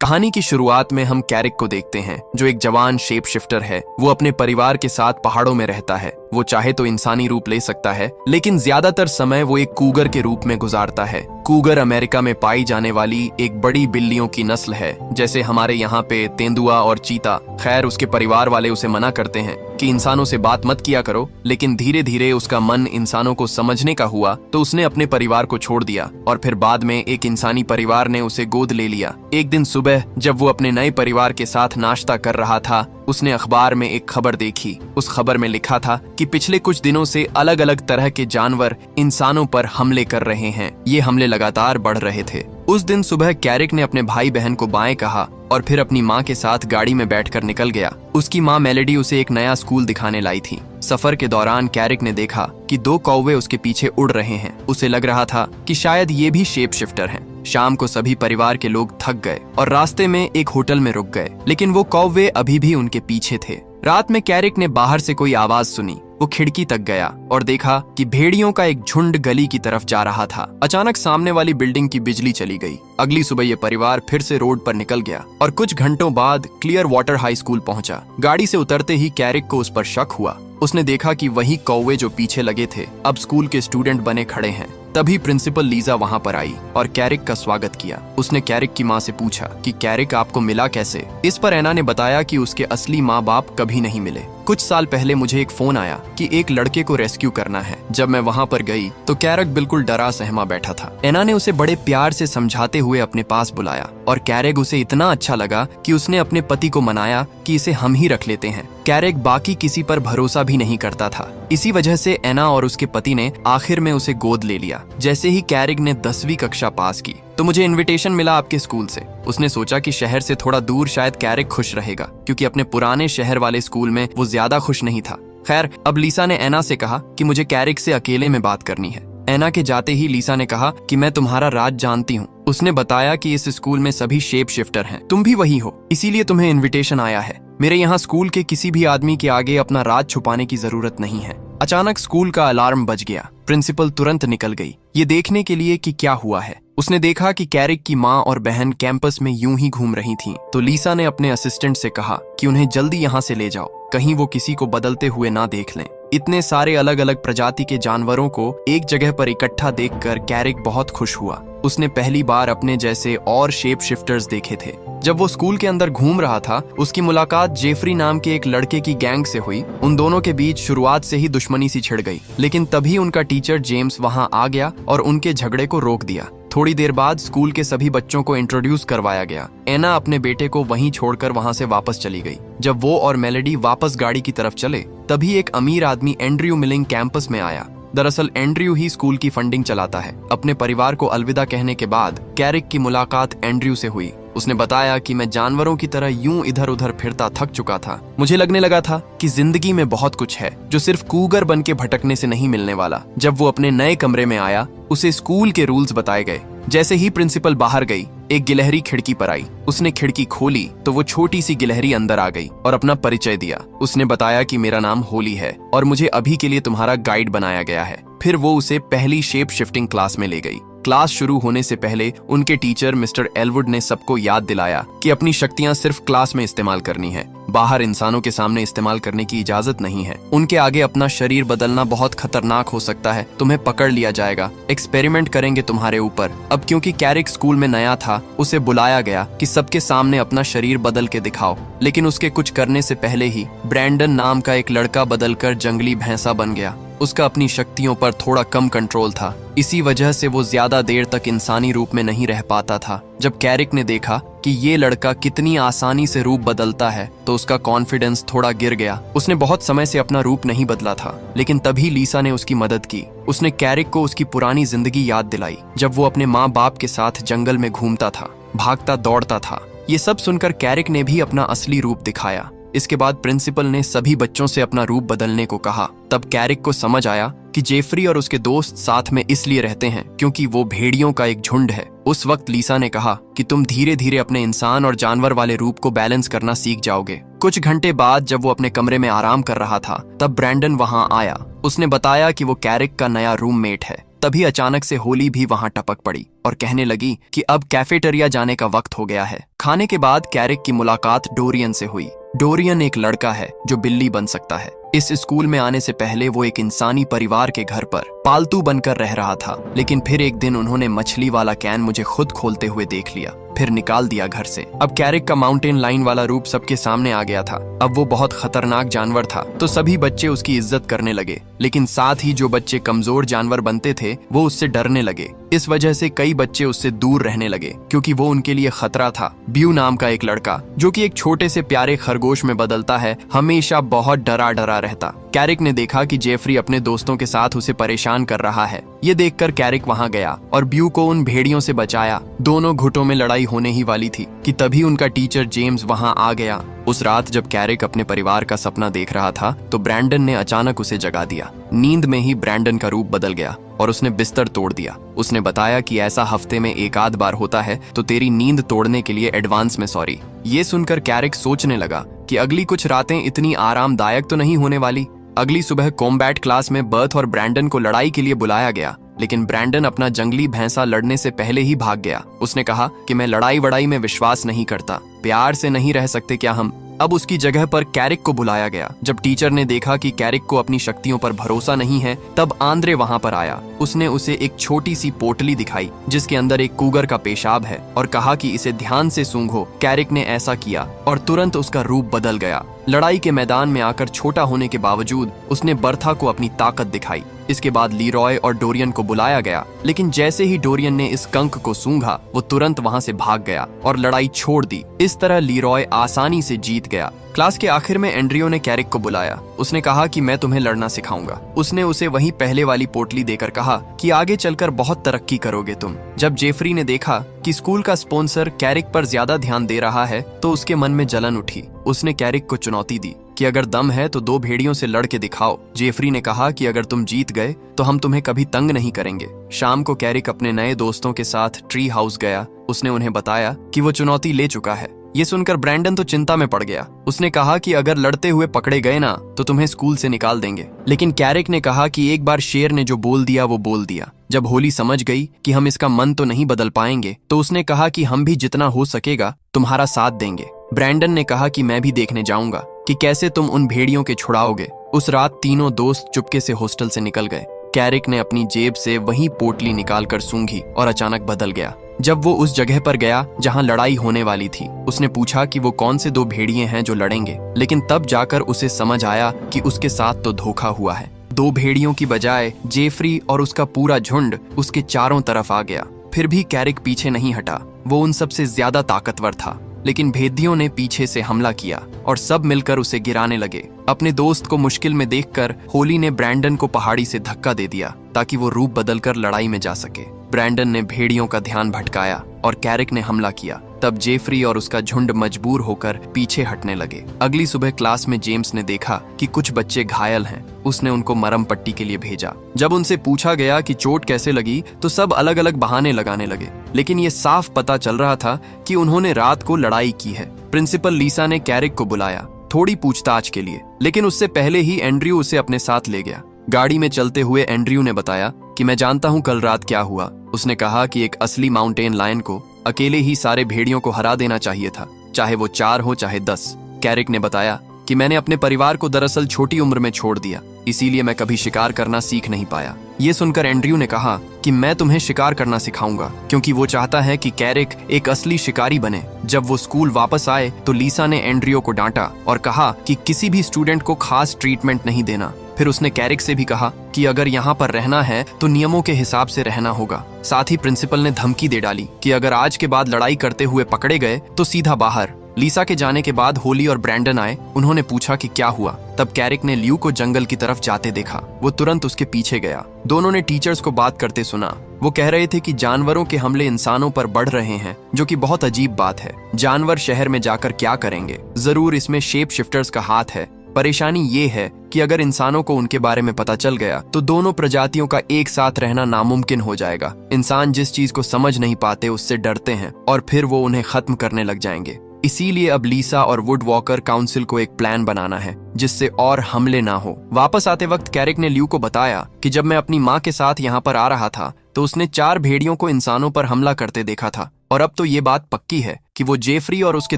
कहानी की शुरुआत में हम कैरिक को देखते हैं, जो एक जवान शेप शिफ्टर है। वो अपने परिवार के साथ पहाड़ों में रहता है। वो चाहे तो इंसानी रूप ले सकता है, लेकिन ज्यादातर समय वो एक कूगर के रूप में गुजारता है। कूगर अमेरिका में पाई जाने वाली एक बड़ी बिल्लियों की नस्ल है, जैसे हमारे यहाँ पे तेंदुआ और चीता। खैर, उसके परिवार वाले उसे मना करते हैं कि इंसानों से बात मत किया करो, लेकिन धीरे धीरे उसका मन इंसानों को समझने का हुआ तो उसने अपने परिवार को छोड़ दिया और फिर बाद में एक इंसानी परिवार ने उसे गोद ले लिया। एक दिन सुबह जब वो अपने नए परिवार के साथ नाश्ता कर रहा था, उसने अखबार में एक खबर देखी। उस खबर में लिखा था कि पिछले कुछ दिनों से अलग अलग तरह के जानवर इंसानों पर हमले कर रहे हैं। ये हमले लगातार बढ़ रहे थे। उस दिन सुबह कैरिक ने अपने भाई बहन को बाएं कहा और फिर अपनी माँ के साथ गाड़ी में बैठकर निकल गया। उसकी माँ मेलेडी उसे एक नया स्कूल दिखाने लाई थी। सफर के दौरान कैरिक ने देखा कि 2 कौवे उसके पीछे उड़ रहे हैं। उसे लग रहा था कि शायद ये भी शेप शिफ्टर हैं। शाम को सभी परिवार के लोग थक गए और रास्ते में एक होटल में रुक गए, लेकिन वो कौवे अभी भी उनके पीछे थे। रात में कैरिक ने बाहर से कोई आवाज सुनी। वो खिड़की तक गया और देखा कि भेड़ियों का एक झुंड गली की तरफ जा रहा था। अचानक सामने वाली बिल्डिंग की बिजली चली गई। अगली सुबह ये परिवार फिर से रोड पर निकल गया और कुछ घंटों बाद क्लियर वाटर हाई स्कूल पहुंचा। गाड़ी से उतरते ही कैरिक को उस पर शक हुआ। उसने देखा कि वही कौवे जो पीछे लगे थे अब स्कूल के स्टूडेंट बने खड़े हैं। तभी प्रिंसिपल लीजा वहां पर आई और कैरिक का स्वागत किया। उसने कैरिक की माँ से पूछा कि कैरिक आपको मिला कैसे। इस पर एना ने बताया कि उसके असली माँ बाप कभी नहीं मिले। कुछ साल पहले मुझे एक फोन आया कि एक लड़के को रेस्क्यू करना है। जब मैं वहां पर गई तो कैरिक बिल्कुल डरा सहमा बैठा था। एना ने उसे बड़े प्यार से समझाते हुए अपने पास बुलाया और कैरिक उसे इतना अच्छा लगा कि उसने अपने पति को मनाया कि इसे हम ही रख लेते हैं। कैरिक बाकी किसी पर भरोसा भी नहीं करता था। इसी वजह से एना और उसके पति ने आखिर में उसे गोद ले लिया। जैसे ही कैरिक ने 10वीं कक्षा पास की तो मुझे इनविटेशन मिला आपके स्कूल से। उसने सोचा कि शहर से थोड़ा दूर शायद कैरिक खुश रहेगा, क्योंकि अपने पुराने शहर वाले स्कूल में वो ज्यादा खुश नहीं था। खैर, अब लीसा ने एना से कहा कि मुझे कैरिक से अकेले में बात करनी है। एना के जाते ही लीसा ने कहा कि मैं तुम्हारा राज जानती हूँ। उसने बताया कि इस स्कूल में सभी शेप शिफ्टर हैं, तुम भी वही हो, इसीलिए तुम्हें इनविटेशन आया है। मेरे यहाँ स्कूल के किसी भी आदमी के आगे अपना राज छुपाने की जरूरत नहीं है। अचानक स्कूल का अलार्म बज गया। प्रिंसिपल तुरंत निकल गई, ये देखने के लिए कि क्या हुआ है। उसने देखा कि कैरिक की माँ और बहन कैंपस में यूं ही घूम रही थीं। तो लीसा ने अपने असिस्टेंट से कहा कि उन्हें जल्दी यहाँ से ले जाओ, कहीं वो किसी को बदलते हुए ना देख लें। इतने सारे अलग अलग प्रजाति के जानवरों को एक जगह पर इकट्ठा देखकर कैरिक बहुत खुश हुआ। उसने पहली बार अपने जैसे और शेप शिफ्टर्स देखे थे। जब वो स्कूल के अंदर घूम रहा था, उसकी मुलाकात जेफरी नाम के एक लड़के की गैंग से हुई। उन दोनों के बीच शुरुआत से ही दुश्मनी सी छिड़ गई, लेकिन तभी उनका टीचर जेम्स वहां आ गया और उनके झगड़े को रोक दिया। थोड़ी देर बाद स्कूल के सभी बच्चों को इंट्रोड्यूस करवाया गया। एना अपने बेटे को वहीं छोड़कर वहां से वापस चली गई। जब वो और मेलेडी वापस गाड़ी की तरफ चले, तभी एक अमीर आदमी एंड्रयू मिलिंग कैंपस में आया। दरअसल एंड्रयू ही स्कूल की फंडिंग चलाता है। अपने परिवार को अलविदा कहने के बाद कैरिक की मुलाकात एंड्रयू से हुई। उसने बताया कि मैं जानवरों की तरह यूं इधर उधर फिरता थक चुका था। मुझे लगने लगा था कि जिंदगी में बहुत कुछ है जो सिर्फ कूगर बन के भटकने से नहीं मिलने वाला। जब वो अपने नए कमरे में आया, उसे स्कूल के रूल्स बताए गए। जैसे ही प्रिंसिपल बाहर गई, एक गिलहरी खिड़की पर आई। उसने खिड़की खोली तो वो छोटी सी गिलहरी अंदर आ गई और अपना परिचय दिया। उसने बताया कि मेरा नाम होली है और मुझे अभी के लिए तुम्हारा गाइड बनाया गया है। फिर वो उसे पहली शेप शिफ्टिंग क्लास में ले गई। क्लास शुरू होने से पहले उनके टीचर मिस्टर एलवुड ने सबको याद दिलाया कि अपनी शक्तियां सिर्फ क्लास में इस्तेमाल करनी है, बाहर इंसानों के सामने इस्तेमाल करने की इजाजत नहीं है। उनके आगे अपना शरीर बदलना बहुत खतरनाक हो सकता है, तुम्हें पकड़ लिया जाएगा, एक्सपेरिमेंट करेंगे तुम्हारे ऊपर। अब क्योंकि कैरिक स्कूल में नया था, उसे बुलाया गया कि सबके सामने अपना शरीर बदल के दिखाओ। लेकिन उसके कुछ करने से पहले ही ब्रैंडन नाम का एक लड़का बदलकर जंगली भैंसा बन गया। उसका अपनी शक्तियों पर थोड़ा कम कंट्रोल था, इसी वजह से वो ज्यादा देर तक इंसानी रूप में नहीं रह पाता था। जब कैरिक ने देखा कि ये लड़का कितनी आसानी से रूप बदलता है तो उसका कॉन्फिडेंस थोड़ा गिर गया। उसने बहुत समय से अपना रूप नहीं बदला था, लेकिन तभी लीसा ने उसकी मदद की। उसने कैरिक को उसकी पुरानी जिंदगी याद दिलाई, जब वो अपने माँ बाप के साथ जंगल में घूमता था, भागता दौड़ता था। ये सब सुनकर कैरिक ने भी अपना असली रूप दिखाया। इसके बाद प्रिंसिपल ने सभी बच्चों से अपना रूप बदलने को कहा। तब कैरिक को समझ आया कि जेफरी और उसके दोस्त साथ में इसलिए रहते हैं क्योंकि वो भेड़ियों का एक झुंड है। उस वक्त लीसा ने कहा कि तुम धीरे धीरे अपने इंसान और जानवर वाले रूप को बैलेंस करना सीख जाओगे। कुछ घंटे बाद जब वो अपने कमरे में आराम कर रहा था, तब ब्रैंडन वहां आया। उसने बताया कि वो कैरिक का नया रूममेट है। तभी अचानक से होली भी वहां टपक पड़ी और कहने लगी कि अब कैफेटेरिया जाने का वक्त हो गया है। खाने के बाद कैरिक की मुलाकात डोरियन से हुई। डोरियन एक लड़का है जो बिल्ली बन सकता है। इस स्कूल में आने से पहले वो एक इंसानी परिवार के घर पर पालतू बनकर रह रहा था, लेकिन फिर एक दिन उन्होंने मछली वाला कैन मुझे खुद खोलते हुए देख लिया, फिर निकाल दिया घर से। अब कैरिक का माउंटेन लाइन वाला रूप सबके सामने आ गया था। अब वो बहुत खतरनाक जानवर था, तो सभी बच्चे उसकी इज्जत करने लगे, लेकिन साथ ही जो बच्चे कमजोर जानवर बनते थे वो उससे डरने लगे। इस वजह से कई बच्चे उससे दूर रहने लगे, क्योंकि वो उनके लिए खतरा था। ब्यू नाम का एक लड़का, जो कि एक छोटे से प्यारे खरगोश में बदलता है, हमेशा बहुत डरा डरा रहता। कैरिक ने देखा कि जेफरी अपने दोस्तों के साथ उसे परेशान कर रहा है। ये देखकर कैरिक वहां गया और ब्यू को उन भेड़ियों से बचाया। दोनों गुटों में लड़ाई होने ही वाली थी कि तभी उनका टीचर जेम्स वहां आ गया। उस रात जब कैरिक अपने परिवार का सपना देख रहा था तो ब्रैंडन ने अचानक उसे जगा दिया। नींद में ही ब्रैंडन का रूप बदल गया और उसने बिस्तर तोड़ दिया। उसने बताया कि ऐसा हफ्ते में एक आध बार होता है, तो तेरी नींद तोड़ने के लिए एडवांस में सॉरी। ये सुनकर कैरिक सोचने लगा कि अगली कुछ रातें इतनी आरामदायक तो नहीं होने वाली। अगली सुबह कॉम्बैट क्लास में बर्थ और ब्रैंडन को लड़ाई के लिए बुलाया गया, लेकिन ब्रैंडन अपना जंगली भैंसा लड़ने से पहले ही भाग गया। उसने कहा कि मैं लड़ाई वड़ाई में विश्वास नहीं करता, प्यार से नहीं रह सकते क्या हम। अब उसकी जगह पर कैरिक को बुलाया गया। जब टीचर ने देखा कि कैरिक को अपनी शक्तियों पर भरोसा नहीं है, तब आंद्रे वहां पर आया। उसने उसे एक छोटी सी पोटली दिखाई जिसके अंदर एक कूगर का पेशाब है और कहा कि इसे ध्यान से सूंघो। कैरिक ने ऐसा किया और तुरंत उसका रूप बदल गया। लड़ाई के मैदान में आकर छोटा होने के बावजूद उसने बर्था को अपनी ताकत दिखाई। इसके बाद लीरॉय और डोरियन को बुलाया गया, लेकिन जैसे ही डोरियन ने इस कंक को सूंघा वो तुरंत वहां से भाग गया और लड़ाई छोड़ दी। इस तरह लीरॉय आसानी से जीत गया। क्लास के आखिर में एंड्रियो ने कैरिक को बुलाया। उसने कहा कि मैं तुम्हें लड़ना सिखाऊंगा। उसने उसे वही पहले वाली पोटली देकर कहा कि आगे चलकर बहुत तरक्की करोगे तुम। जब जेफरी ने देखा कि स्कूल का स्पॉन्सर कैरिक पर ज्यादा ध्यान दे रहा है तो उसके मन में जलन उठी। उसने कैरिक को चुनौती दी कि अगर दम है तो 2 भेड़ियों से लड़ के दिखाओ। जेफरी ने कहा कि अगर तुम जीत गए तो हम तुम्हें कभी तंग नहीं करेंगे। शाम को कैरिक अपने नए दोस्तों के साथ ट्री हाउस गया। उसने उन्हें बताया कि वो चुनौती ले चुका है। ये सुनकर ब्रैंडन तो चिंता में पड़ गया। उसने कहा कि अगर लड़ते हुए पकड़े गए ना तो तुम्हें स्कूल से निकाल देंगे। लेकिन कैरिक ने कहा कि एक बार शेर ने जो बोल दिया वो बोल दिया। जब होली समझ गई कि हम इसका मन तो नहीं बदल पाएंगे, तो उसने कहा कि हम भी जितना हो सकेगा तुम्हारा साथ देंगे। ब्रैंडन ने कहा कि मैं भी देखने जाऊंगा कि कैसे तुम उन भेड़ियों के छुड़ाओगे। उस रात तीनों दोस्त चुपके से हॉस्टल से निकल गए। कैरिक ने अपनी जेब से वही पोटली निकालकर सूंघी और अचानक बदल गया। जब वो उस जगह पर गया जहां लड़ाई होने वाली थी, उसने पूछा कि वो कौन से 2 भेड़िए हैं जो लड़ेंगे, लेकिन तब जाकर उसे समझ आया कि उसके साथ तो धोखा हुआ है। 2 भेड़ियों की बजाय जेफरी और उसका पूरा झुंड उसके चारों तरफ आ गया। फिर भी कैरिक पीछे नहीं हटा। वो उन सबसे ज्यादा ताकतवर था, लेकिन भेदियों ने पीछे से हमला किया और सब मिलकर उसे गिराने लगे। अपने दोस्त को मुश्किल में देखकर होली ने ब्रैंडन को पहाड़ी से धक्का दे दिया ताकि वो रूप बदलकर लड़ाई में जा सके। ब्रैंडन ने भेड़ियों का ध्यान भटकाया और कैरिक ने हमला किया। तब जेफरी और उसका झुंड मजबूर होकर पीछे हटने लगे। अगली सुबह क्लास में जेम्स ने देखा कि कुछ बच्चे घायल हैं। उसने उनको मरहम पट्टी के लिए भेजा। जब उनसे पूछा गया कि चोट कैसे लगी तो सब अलग अलग बहाने लगाने लगे, लेकिन ये साफ पता चल रहा था कि उन्होंने रात को लड़ाई की है। प्रिंसिपल लीसा ने कैरिक को बुलाया थोड़ी पूछताछ के लिए, लेकिन उससे पहले ही एंड्रयू उसे अपने साथ ले गया। गाड़ी में चलते हुए एंड्रयू ने बताया कि मैं जानता हूँ कल रात क्या हुआ। उसने कहा कि एक असली माउंटेन लायन को अकेले ही सारे भेड़ियों को हरा देना चाहिए था, चाहे वो 4 हो चाहे 10। कैरिक ने बताया कि मैंने अपने परिवार को दरअसल छोटी उम्र में छोड़ दिया, इसीलिए मैं कभी शिकार करना सीख नहीं पाया। ये सुनकर एंड्रयू ने कहा कि मैं तुम्हें शिकार करना सिखाऊंगा, क्योंकि वो चाहता है कि कैरिक एक असली शिकारी बने। जब वो स्कूल वापस आए तो लीसा ने एंड्रयू को डांटा और कहा कि किसी भी स्टूडेंट को खास ट्रीटमेंट नहीं देना। फिर उसने कैरिक से भी कहा कि अगर यहाँ पर रहना है तो नियमों के हिसाब से रहना होगा। साथ ही प्रिंसिपल ने धमकी दे डाली कि अगर आज के बाद लड़ाई करते हुए पकड़े गए तो सीधा बाहर। लीसा के जाने के बाद होली और ब्रैंडन आए। उन्होंने पूछा कि क्या हुआ। तब कैरिक ने ल्यू को जंगल की तरफ जाते देखा। वो तुरंत उसके पीछे गया। दोनों ने टीचर्स को बात करते सुना। वो कह रहे थे कि जानवरों के हमले इंसानों पर बढ़ रहे हैं, जो कि बहुत अजीब बात है। जानवर शहर में जाकर क्या करेंगे? जरूर इसमें शेप शिफ्टर्स का हाथ है। परेशानी ये है कि अगर इंसानों को उनके बारे में पता चल गया तो दोनों प्रजातियों का एक साथ रहना नामुमकिन हो जाएगा। इंसान जिस चीज को समझ नहीं पाते उससे डरते हैं और फिर वो उन्हें खत्म करने लग जाएंगे। इसीलिए अब लीसा और वुड वॉकर काउंसिल को एक प्लान बनाना है जिससे और हमले ना हो। वापस आते वक्त कैरिक ने ल्यू को बताया कि जब मैं अपनी माँ के साथ यहाँ पर आ रहा था तो उसने 4 भेड़ियों को इंसानों पर हमला करते देखा था, और अब तो ये बात पक्की है कि वो जेफरी और उसके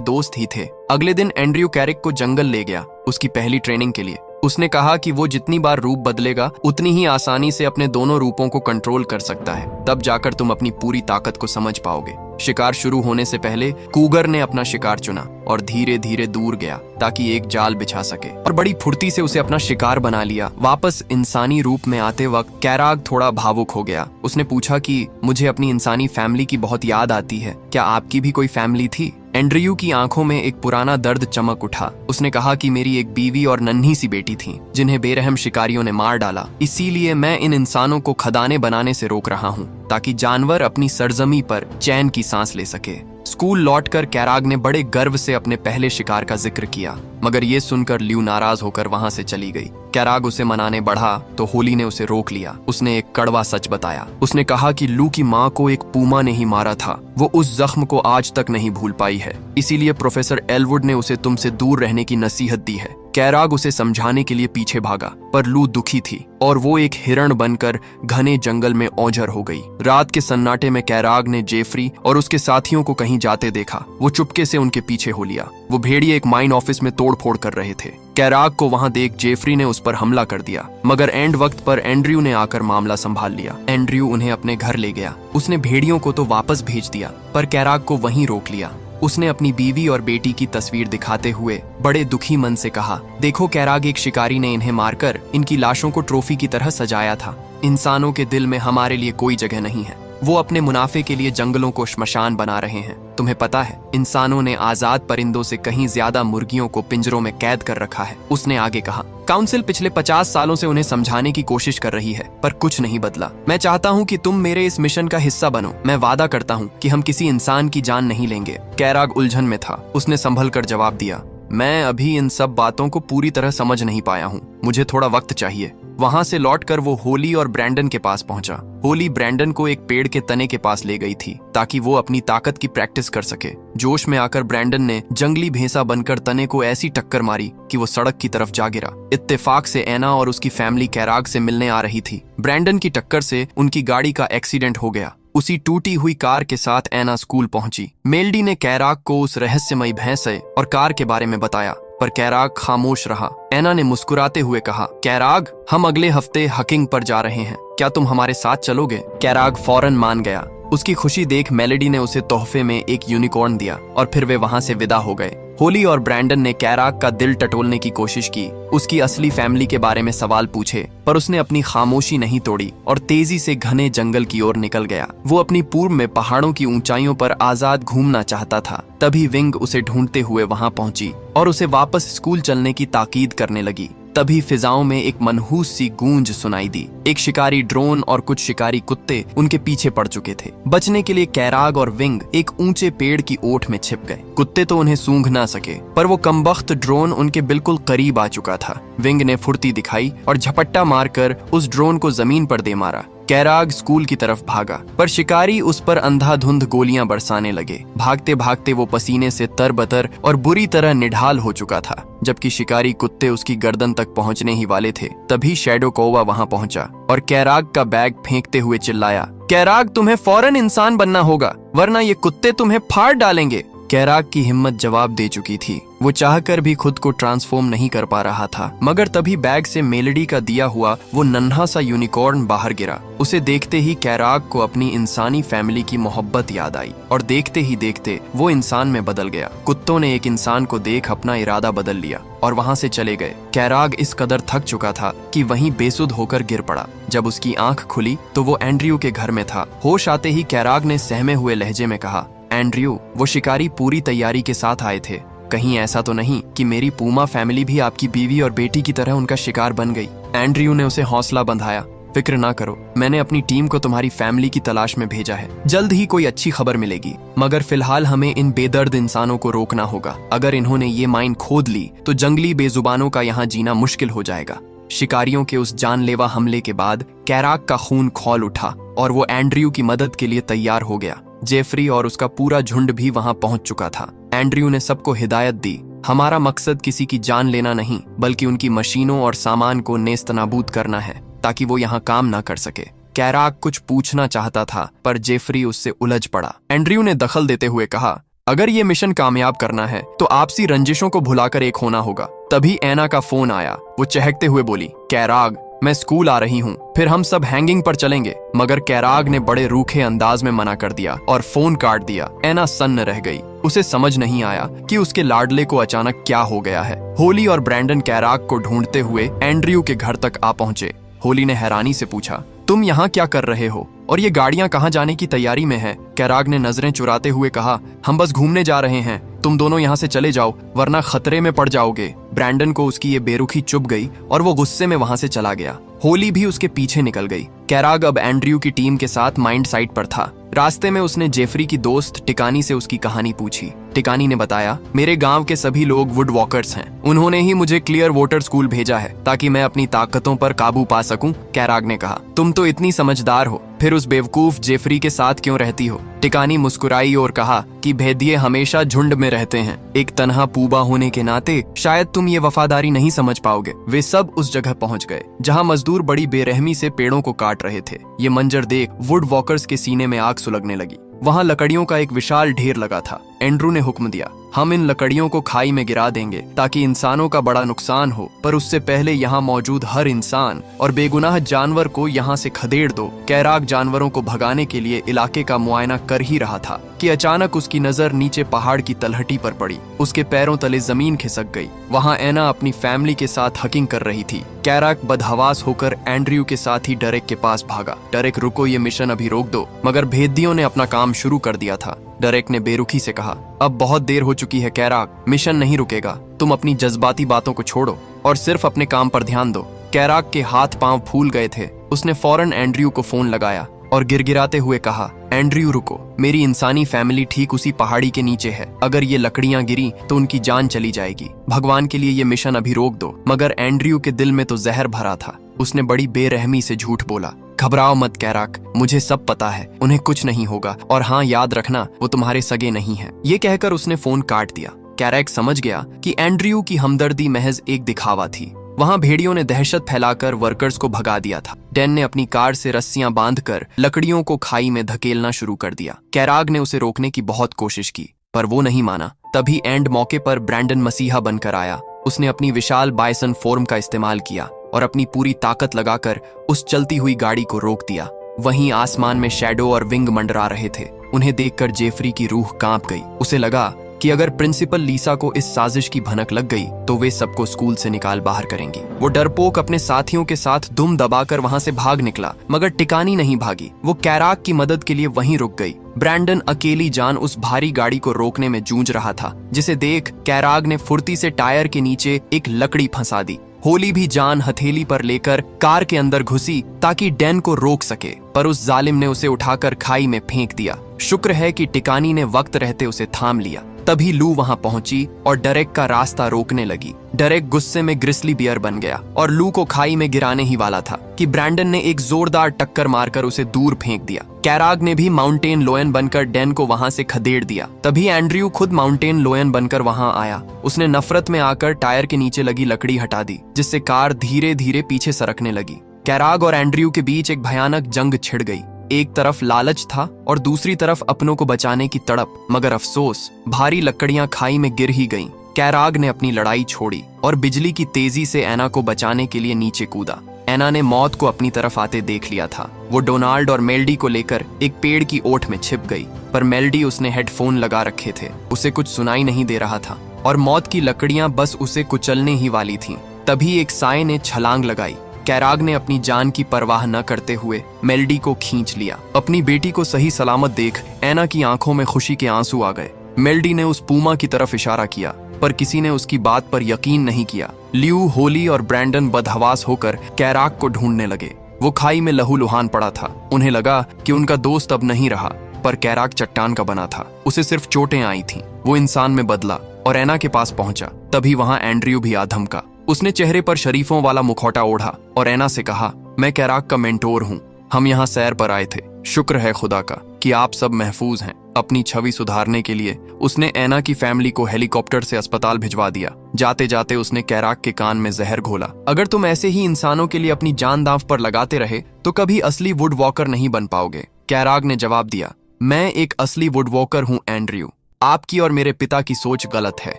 दोस्त ही थे। अगले दिन एंड्रयू कैरिक को जंगल ले गया उसकी पहली ट्रेनिंग के लिए। उसने कहा कि वो जितनी बार रूप बदलेगा उतनी ही आसानी से अपने दोनों रूपों को कंट्रोल कर सकता है, तब जाकर तुम अपनी पूरी ताकत को समझ पाओगे। शिकार शुरू होने से पहले कूगर ने अपना शिकार चुना और धीरे धीरे दूर गया ताकि एक जाल बिछा सके, और बड़ी फुर्ती से उसे अपना शिकार बना लिया। वापस इंसानी रूप में आते वक्त कैराग थोड़ा भावुक हो गया। उसने पूछा कि मुझे अपनी इंसानी फैमिली की बहुत याद आती है, क्या आपकी भी कोई फैमिली थी? एंड्रयू की आंखों में एक पुराना दर्द चमक उठा। उसने कहा कि मेरी एक बीवी और नन्ही सी बेटी थी जिन्हें बेरहम शिकारियों ने मार डाला, इसीलिए मैं इन इंसानों को खदाने बनाने से रोक रहा हूँ ताकि जानवर अपनी सरजमी पर चैन की सांस ले सके। स्कूल लौटकर कैराग ने बड़े गर्व से अपने पहले शिकार का जिक्र किया, मगर ये सुनकर ल्यू नाराज होकर वहां से चली गई। कैराग उसे मनाने बढ़ा तो होली ने उसे रोक लिया। उसने एक कड़वा सच बताया। उसने कहा कि लू की माँ को एक पूमा ने ही मारा था। वो उस जख्म को आज तक नहीं भूल पाई है, इसीलिए प्रोफेसर एलवुड ने उसे तुमसे दूर रहने की नसीहत दी है। कैराग उसे समझाने के लिए पीछे भागा, पर लू दुखी थी और वो एक हिरण बनकर घने जंगल में ओझर हो गई। रात के सन्नाटे में कैराग ने जेफरी और उसके साथियों को कहीं जाते देखा। वो चुपके से उनके पीछे हो लिया। वो भेड़िए एक माइन ऑफिस में तोड़फोड़ कर रहे थे। कैराग को वहां देख जेफरी ने उस पर हमला कर दिया, मगर एंड वक्त पर एंड्रयू ने आकर मामला संभाल लिया। एंड्रयू उन्हें अपने घर ले गया। उसने भेड़ियों को तो वापस भेज दिया, पर कैराग को वहीं रोक लिया। उसने अपनी बीवी और बेटी की तस्वीर दिखाते हुए बड़े दुखी मन से कहा, देखो कैराग, एक शिकारी ने इन्हें मारकर इनकी लाशों को ट्रॉफी की तरह सजाया था। इंसानों के दिल में हमारे लिए कोई जगह नहीं है। वो अपने मुनाफे के लिए जंगलों को श्मशान बना रहे हैं। तुम्हें पता है, इंसानों ने आजाद परिंदों से कहीं ज्यादा मुर्गियों को पिंजरों में कैद कर रखा है। उसने आगे कहा, काउंसिल पिछले 50 सालों से उन्हें समझाने की कोशिश कर रही है, पर कुछ नहीं बदला। मैं चाहता हूँ कि तुम मेरे इस मिशन का हिस्सा बनो। मैं वादा करता हूँ कि हम किसी इंसान की जान नहीं लेंगे। कैराग उलझन में था। उसने संभल कर जवाब दिया, मैं अभी इन सब बातों को पूरी तरह समझ नहीं पाया हूँ। मुझे थोड़ा वक्त चाहिए। वहां से लौटकर वो होली और ब्रैंडन के पास पहुंचा। होली ब्रैंडन को एक पेड़ के तने के पास ले गई थी ताकि वो अपनी ताकत की प्रैक्टिस कर सके। जोश में आकर ब्रैंडन ने जंगली भैंसा बनकर तने को ऐसी टक्कर मारी कि वो सड़क की तरफ जा गिरा। इत्तेफाक से एना और उसकी फैमिली कैराग से मिलने आ रही थी। ब्रैंडन की टक्कर से उनकी गाड़ी का एक्सीडेंट हो गया। उसी टूटी हुई कार के साथ एना स्कूल पहुंची। मेल्डी ने कैराग को उस रहस्यमयी भैंसे और कार के बारे में बताया, पर कैराग खामोश रहा। एना ने मुस्कुराते हुए कहा, कैराग, हम अगले हफ्ते हकिंग पर जा रहे हैं, क्या तुम हमारे साथ चलोगे? कैराग फौरन मान गया। उसकी खुशी देख मेलेडी ने उसे तोहफे में एक यूनिकॉर्न दिया और फिर वे वहां से विदा हो गए। होली और ब्रैंडन ने कैराग का दिल टटोलने की कोशिश की, उसकी असली फैमिली के बारे में सवाल पूछे, पर उसने अपनी खामोशी नहीं तोड़ी और तेजी से घने जंगल की ओर निकल गया। वो अपनी पूर्व में पहाड़ों की ऊंचाइयों पर आजाद घूमना चाहता था। तभी विंग उसे ढूंढते हुए वहां पहुंची और उसे वापस स्कूल चलने की ताकीद करने लगी। तभी फिजाओं में एक मनहूस सी गूंज सुनाई दी। एक शिकारी ड्रोन और कुछ शिकारी कुत्ते उनके पीछे पड़ चुके थे। बचने के लिए कैराग और विंग एक ऊंचे पेड़ की ओट में छिप गए। कुत्ते तो उन्हें सूंघ ना सके, पर वो कमबख्त ड्रोन उनके बिल्कुल करीब आ चुका था। विंग ने फुर्ती दिखाई और झपट्टा मारकर उस ड्रोन को जमीन पर दे मारा। कैराग स्कूल की तरफ भागा, पर शिकारी उस पर अंधाधुंध गोलियां बरसाने लगे। भागते भागते वो पसीने से तरबतर और बुरी तरह निढाल हो चुका था। जबकि शिकारी कुत्ते उसकी गर्दन तक पहुंचने ही वाले थे, तभी शैडो कौवा वहां पहुंचा और कैराग का बैग फेंकते हुए चिल्लाया, कैराग, तुम्हें फौरन इंसान बनना होगा, वरना ये कुत्ते तुम्हें फाड़ डालेंगे। कैराग की हिम्मत जवाब दे चुकी थी। वो चाहकर भी खुद को ट्रांसफॉर्म नहीं कर पा रहा था, मगर तभी बैग से मेलेडी का दिया हुआ वो नन्हा सा यूनिकॉर्न बाहर गिरा। उसे देखते ही कैराग को अपनी इंसानी फैमिली की मोहब्बत याद आई और देखते ही देखते वो इंसान में बदल गया। कुत्तों ने एक इंसान को देख अपना इरादा बदल लिया और वहां से चले गए। कैराग इस कदर थक चुका था कि वहीं बेसुध होकर गिर पड़ा। जब उसकी आंख खुली तो वो एंड्रयू के घर में था। होश आते ही कैराग ने सहमे हुए लहजे में कहा, एंड्रयू, वो शिकारी पूरी तैयारी के साथ आए थे। कहीं ऐसा तो नहीं कि मेरी पूमा फैमिली भी आपकी बीवी और बेटी की तरह उनका शिकार बन गई? एंड्रयू ने उसे हौसला बंधाया। फिक्र ना करो, मैंने अपनी टीम को तुम्हारी फैमिली की तलाश में भेजा है। जल्द ही कोई अच्छी खबर मिलेगी, मगर फिलहाल हमें इन बेदर्द इंसानों को रोकना होगा। अगर इन्होंने ये माइन खोद ली तो जंगली बेजुबानों का यहाँ जीना मुश्किल हो जाएगा। शिकारियों के उस जानलेवा हमले के बाद कैराग का खून खौल उठा और वो एंड्रयू की मदद के लिए तैयार हो गया। जेफरी और उसका पूरा झुंड भी वहां पहुंच चुका था। एंड्रयू ने सबको हिदायत दी, हमारा मकसद किसी की जान लेना नहीं, बल्कि उनकी मशीनों और सामान को नेस्तनाबूद करना है, ताकि वो यहाँ काम ना कर सके। कैराक कुछ पूछना चाहता था, पर जेफरी उससे उलझ पड़ा। एंड्रयू ने दखल देते हुए कहा, अगर ये मिशन कामयाब करना है तो आपसी रंजिशों को भुलाकर एक होना होगा। तभी एना का फोन आया। वो चहकते हुए बोली, कैराग, मैं स्कूल आ रही हूँ, फिर हम सब हैंगिंग पर चलेंगे। मगर कैराग ने बड़े रूखे अंदाज में मना कर दिया और फोन काट दिया। एना सन्न रह गई। उसे समझ नहीं आया कि उसके लाडले को अचानक क्या हो गया है। होली और ब्रैंडन कैराग को ढूंढते हुए एंड्रयू के घर तक आ पहुंचे। होली ने हैरानी से पूछा, तुम यहाँ क्या कर रहे हो और ये गाड़ियां कहाँ जाने की तैयारी में है? कैराग ने नजरें चुराते हुए कहा, हम बस घूमने जा रहे हैं, तुम दोनों यहाँ से चले जाओ वरना खतरे में पड़ जाओगे। ब्रैंडन को उसकी ये बेरुखी चुभ गई और वो गुस्से में वहां से चला गया। होली भी उसके पीछे निकल गई। कैराग अब एंड्रयू की टीम के साथ माइंड साइट पर था। रास्ते में उसने जेफरी की दोस्त टिकानी से उसकी कहानी पूछी। टिकानी ने बताया, मेरे गांव के सभी लोग वुड वॉकर्स हैं। उन्होंने ही मुझे क्लियर वाटर स्कूल भेजा है ताकि मैं अपनी ताकतों पर काबू पा सकूं। कैराग ने कहा, तुम तो इतनी समझदार हो, फिर उस बेवकूफ जेफरी के साथ क्यों रहती हो? टिकानी मुस्कुराई और कहा कि भेदिए हमेशा झुंड में रहते हैं। एक तन्हा पूबा होने के नाते शायद तुम ये वफादारी नहीं समझ पाओगे। वे सब उस जगह पहुंच गए जहां मजदूर बड़ी बेरहमी से पेड़ों को काट रहे थे। ये मंजर देख वुड वॉकर्स के सीने में आग सुलगने लगी। वहां लकड़ियों का एक विशाल ढेर लगा था। एंड्रू ने हुक्म दिया, हम इन लकड़ियों को खाई में गिरा देंगे ताकि इंसानों का बड़ा नुकसान हो, पर उससे पहले यहाँ मौजूद हर इंसान और बेगुनाह जानवर को यहाँ से खदेड़ दो। कैराग जानवरों को भगाने के लिए इलाके का मुआयना कर ही रहा था कि अचानक उसकी नजर नीचे पहाड़ की तलहटी पर पड़ी। उसके पैरों तले जमीन खिसक गई। वहाँ एना अपनी फैमिली के साथ हकिंग कर रही थी। कैराग बदहवास होकर एंड्रयू के साथ ही डरेक के पास भागा। डरेक, रुको, ये मिशन अभी रोक दो। मगर भेदियों ने अपना काम शुरू कर दिया था। डरेक ने बेरुखी से कहा, अब बहुत देर हो चुकी है कैराग, मिशन नहीं रुकेगा। तुम अपनी जज्बाती बातों को छोड़ो और सिर्फ अपने काम पर ध्यान दो। कैराग के हाथ पांव फूल गए थे। उसने फौरन एंड्रयू को फोन लगाया और गिड़गिड़ाते हुए कहा, एंड्रयू रुको, मेरी इंसानी फैमिली ठीक उसी पहाड़ी के नीचे है। अगर ये लकड़ियां गिरी तो उनकी जान चली जाएगी। भगवान के लिए ये मिशन अभी रोक दो। मगर एंड्रयू के दिल में तो जहर भरा था। उसने बड़ी बेरहमी से झूठ बोला, घबराओ मत कैराग, मुझे सब पता है, उन्हें कुछ नहीं होगा। और हाँ, याद रखना, वो तुम्हारे सगे नहीं है। ये कहकर उसने फोन काट दिया। कैराग समझ गया कि एंड्रयू की हमदर्दी महज एक दिखावा थी। वहां भेड़ियों ने दहशत फैलाकर वर्कर्स को भगा दिया था। डैन ने अपनी कार से रस्सियां बांधकर लकड़ियों को खाई में धकेलना शुरू कर दिया। कैराग ने उसे रोकने की बहुत कोशिश की, पर वो नहीं माना। तभी एंड मौके पर ब्रैंडन मसीहा बनकर आया। उसने अपनी विशाल बाइसन फॉर्म का इस्तेमाल किया और अपनी पूरी ताकत लगाकर उस चलती हुई गाड़ी को रोक दिया। वहीं आसमान में शैडो और विंग मंडरा रहे थे। उन्हें देखकर जेफरी की रूह कांप गई। उसे लगा कि अगर प्रिंसिपल लीसा को इस साजिश की भनक लग गई तो वे सबको स्कूल से निकाल बाहर करेंगी। वो डरपोक अपने साथियों के साथ दुम दबाकर वहां से भाग निकला, मगर टिकानी नहीं भागी। वो कैराग की मदद के लिए वहीं रुक गई। ब्रैंडन अकेली जान उस भारी गाड़ी को रोकने में जूझ रहा था, जिसे देख कैराग ने फुर्ती से टायर के नीचे एक लकड़ी फंसा दी। होली भी जान हथेली पर लेकर कार के अंदर घुसी ताकि डैन को रोक सके, पर उस जालिम ने उसे उठाकर खाई में फेंक दिया। शुक्र है कि टिकानी ने वक्त रहते उसे थाम लिया। तभी लू वहां पहुंची और डरेक का रास्ता रोकने लगी। डरेक गुस्से में ग्रिसली बियर बन गया और लू को खाई में गिराने ही वाला था कि ब्रैंडन ने एक जोरदार टक्कर मारकर उसे दूर फेंक दिया। कैराग ने भी माउंटेन लोयन बनकर डैन को वहां से खदेड़ दिया। तभी एंड्रयू खुद माउंटेन लोयन बनकर वहां आया। उसने नफरत में आकर टायर के नीचे लगी लकड़ी हटा दी, जिससे कार धीरे धीरे पीछे सरकने लगी। कैराग और एंड्रयू के बीच एक भयानक जंग छिड़ गई। एक तरफ लालच था और दूसरी तरफ अपनों को बचाने की तड़प। मगर अफसोस, भारी लकड़ियां खाई में गिर ही गईं। कैराग ने अपनी लड़ाई छोड़ी और बिजली की तेजी से एना को बचाने के लिए नीचे कूदा। एना ने मौत को अपनी तरफ आते देख लिया था। वो डोनाल्ड और मेल्डी को लेकर एक पेड़ की ओट में छिप गई, पर मेल्डी, उसने हेडफोन लगा रखे थे, उसे कुछ सुनाई नहीं दे रहा था और मौत की लकड़ियां बस उसे कुचलने ही वाली थीं। तभी एक साए ने छलांग लगाई। कैराग ने अपनी जान की परवाह न करते हुए मेल्डी को खींच लिया। अपनी बेटी को सही सलामत देख एना की आंखों में खुशी के आंसू आ गए। मेल्डी ने उस पूमा की तरफ इशारा किया, पर किसी ने उसकी बात पर यकीन नहीं किया। ल्यू, होली और ब्रैंडन बदहवास होकर कैराग को ढूंढने लगे। वो खाई में लहूलुहान पड़ा था। उन्हें लगा कि उनका दोस्त अब नहीं रहा, पर कैराग चट्टान का बना था। उसे सिर्फ चोटें आई थीं। वो इंसान में बदला और एना के पास पहुंचा। तभी वहां एंड्रयू भी आ धमका। उसने चेहरे पर शरीफों वाला मुखौटा ओढ़ा और एना से कहा, मैं कैराग का मेंटोर हूँ। हम यहाँ सैर पर आए थे। शुक्र है खुदा का कि आप सब महफूज हैं। अपनी छवि सुधारने के लिए उसने ऐना की फैमिली को हेलीकॉप्टर से अस्पताल भिजवा दिया। जाते जाते उसने कैराक के कान में जहर घोला। अगर तुम ऐसे ही इंसानों के लिए अपनी जान दांव पर लगाते रहे तो कभी असली वुड वॉकर नहीं बन पाओगे। कैराक ने जवाब दिया, मैं एक असली वुड वॉकर हूँ एंड्रयू। आपकी और मेरे पिता की सोच गलत है।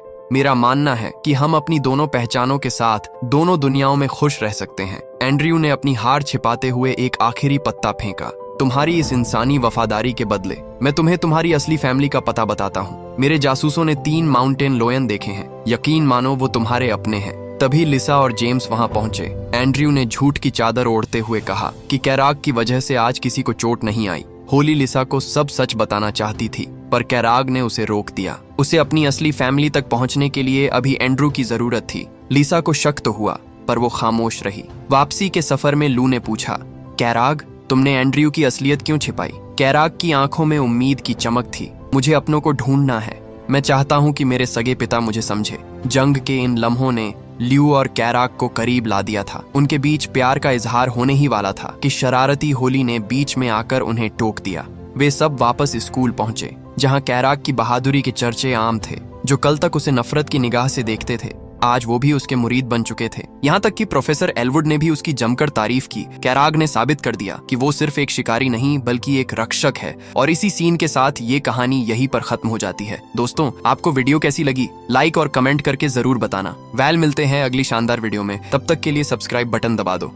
मेरा मानना है कि हम अपनी दोनों पहचानों के साथ दोनों दुनियाओं में खुश रह सकते हैं। एंड्रयू ने अपनी हार छिपाते हुए एक आखिरी पत्ता फेंका। तुम्हारी इस इंसानी वफादारी के बदले मैं तुम्हें तुम्हारी असली फैमिली का पता बताता हूँ। मेरे जासूसों ने 3 माउंटेन लोयन देखे हैं। यकीन मानो वो तुम्हारे अपने हैं। तभी लिसा और जेम्स वहां पहुंचे। एंड्रयू ने झूठ की चादर ओढ़ते हुए कहा कि कैराक की वजह से आज किसी को चोट नहीं आई। होली लिसा को सब सच बताना चाहती थी, पर कैराग ने उसे रोक दिया। उसे अपनी असली फैमिली तक पहुंचने के लिए अभी एंड्रू की जरूरत थी। लिसा को शक तो हुआ, पर वो खामोश रही। वापसी के सफर में लू ने पूछा, कैराग, तुमने एंड्रयू की असलियत क्यों छिपाई? कैराग की आंखों में उम्मीद की चमक थी। मुझे अपनों को ढूंढना है। मैं चाहता हूं कि मेरे सगे पिता मुझे समझे। जंग के इन लम्हों ने ल्यू और कैराग को करीब ला दिया था। उनके बीच प्यार का इजहार होने ही वाला था कि शरारती होली ने बीच में आकर उन्हें टोक दिया। वे सब वापस स्कूल पहुंचे, जहां कैराग की बहादुरी के चर्चे आम थे। जो कल तक उसे नफरत की निगाह से देखते थे, आज वो भी उसके मुरीद बन चुके थे। यहाँ तक कि प्रोफेसर एलवुड ने भी उसकी जमकर तारीफ की। कैराग ने साबित कर दिया कि वो सिर्फ एक शिकारी नहीं बल्कि एक रक्षक है। और इसी सीन के साथ ये कहानी यहीं पर खत्म हो जाती है। दोस्तों, आपको वीडियो कैसी लगी? लाइक और कमेंट करके जरूर बताना। वेल, मिलते हैं अगली शानदार वीडियो में। तब तक के लिए सब्सक्राइब बटन दबा दो।